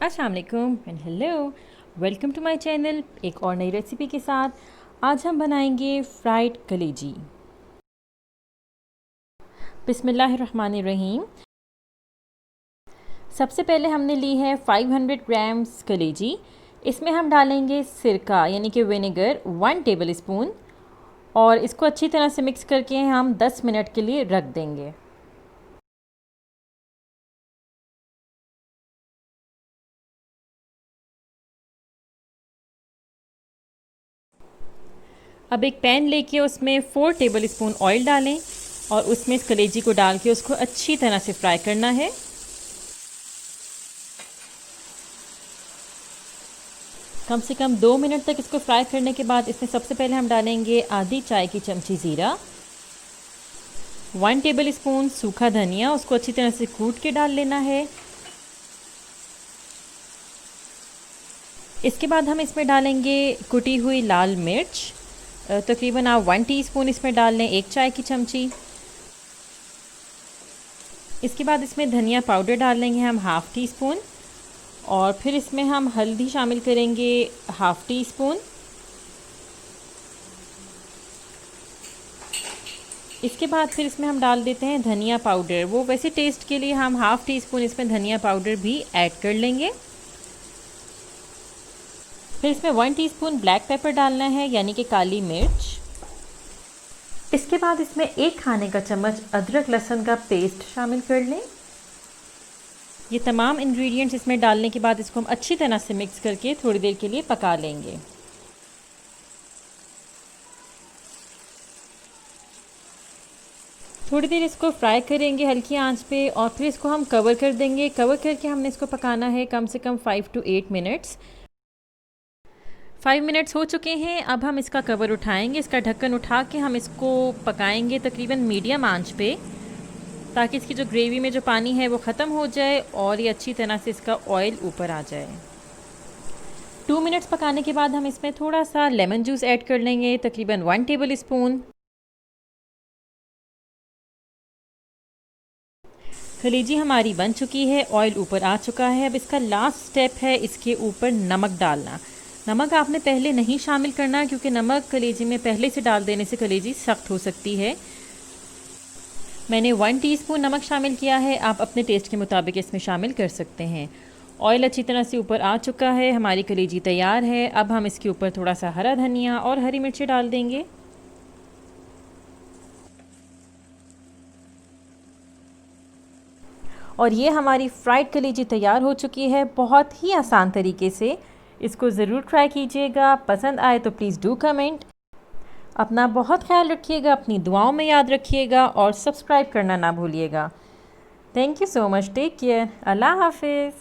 अस्सलाम वालेकुम and hello, welcome to my channel. एक और नई रेसिपी के साथ आज हम बनाएंगे फ्राइड कलेजी। बिस्मिल्लाहिर्रहमानिर्रहीम। सबसे पहले हमने ली है 500 ग्राम्स कलेजी। इसमें हम डालेंगे सिरका यानी कि विनेगर 1 टेबल स्पून और इसको अच्छी तरह से मिक्स करके हम 10 मिनट के लिए रख देंगे। अब एक पैन लेके उसमें 4 टेबल स्पून ऑयल डालें और उसमें इस कलेजी को डाल के उसको अच्छी तरह से फ्राई करना है। कम से कम 2 मिनट तक इसको फ्राई करने के बाद इसमें सबसे पहले हम डालेंगे आधी चाय की चमची ज़ीरा, 1 टेबल स्पून सूखा धनिया, उसको अच्छी तरह से कूट के डाल लेना है। इसके बाद हम इसमें डालेंगे कुटी हुई लाल मिर्च, तकरीबन आप 1 टीस्पून इसमें डाल लें, 1 चाय की चमची। इसके बाद इसमें धनिया पाउडर डाल लेंगे हम हाफ़ टी स्पून और फिर इसमें हम हल्दी शामिल करेंगे हाफ़ टी स्पून। इसके बाद फिर इसमें हम डाल देते हैं धनिया पाउडर, वो वैसे टेस्ट के लिए हम हाफ़ टी स्पून इसमें धनिया पाउडर भी ऐड कर लेंगे। फिर इसमें 1 टीस्पून ब्लैक पेपर डालना है यानी कि काली मिर्च। इसके बाद इसमें 1 खाने का चम्मच अदरक लहसुन का पेस्ट शामिल कर लें। ये तमाम इंग्रेडिएंट्स इसमें डालने के बाद इसको हम अच्छी तरह से मिक्स करके थोड़ी देर के लिए पका लेंगे। थोड़ी देर इसको फ्राई करेंगे हल्की आंच पे और फिर इसको हम कवर कर देंगे। कवर करके हमने इसको पकाना है कम से कम 5 to 8 मिनट्स। 5 मिनट्स हो चुके हैं। अब हम इसका कवर उठाएंगे, इसका ढक्कन उठा के हम इसको पकाएंगे तकरीबन मीडियम आंच पे, ताकि इसकी जो ग्रेवी में जो पानी है वो ख़त्म हो जाए और ये अच्छी तरह से इसका ऑयल ऊपर आ जाए। 2 मिनट्स पकाने के बाद हम इसमें थोड़ा सा लेमन जूस ऐड कर लेंगे, तकरीबन 1 टेबल स्पून। कलेजी हमारी बन चुकी है, ऑयल ऊपर आ चुका है। अब इसका लास्ट स्टेप है इसके ऊपर नमक डालना। नमक आपने पहले नहीं शामिल करना क्योंकि नमक कलेजी में पहले से डाल देने से कलेजी सख्त हो सकती है। मैंने 1 टीस्पून नमक शामिल किया है, आप अपने टेस्ट के मुताबिक इसमें शामिल कर सकते हैं। ऑयल अच्छी तरह से ऊपर आ चुका है, हमारी कलेजी तैयार है। अब हम इसके ऊपर थोड़ा सा हरा धनिया और हरी मिर्ची डाल देंगे। और ये हमारी फ्राइड कलेजी तैयार हो चुकी है बहुत ही आसान तरीके से। इसको ज़रूर ट्राई कीजिएगा, पसंद आए तो प्लीज़ डू कमेंट। अपना बहुत ख्याल रखिएगा, अपनी दुआओं में याद रखिएगा और सब्सक्राइब करना ना भूलिएगा। Thank you so much, take care, अल्लाह हाफिज़।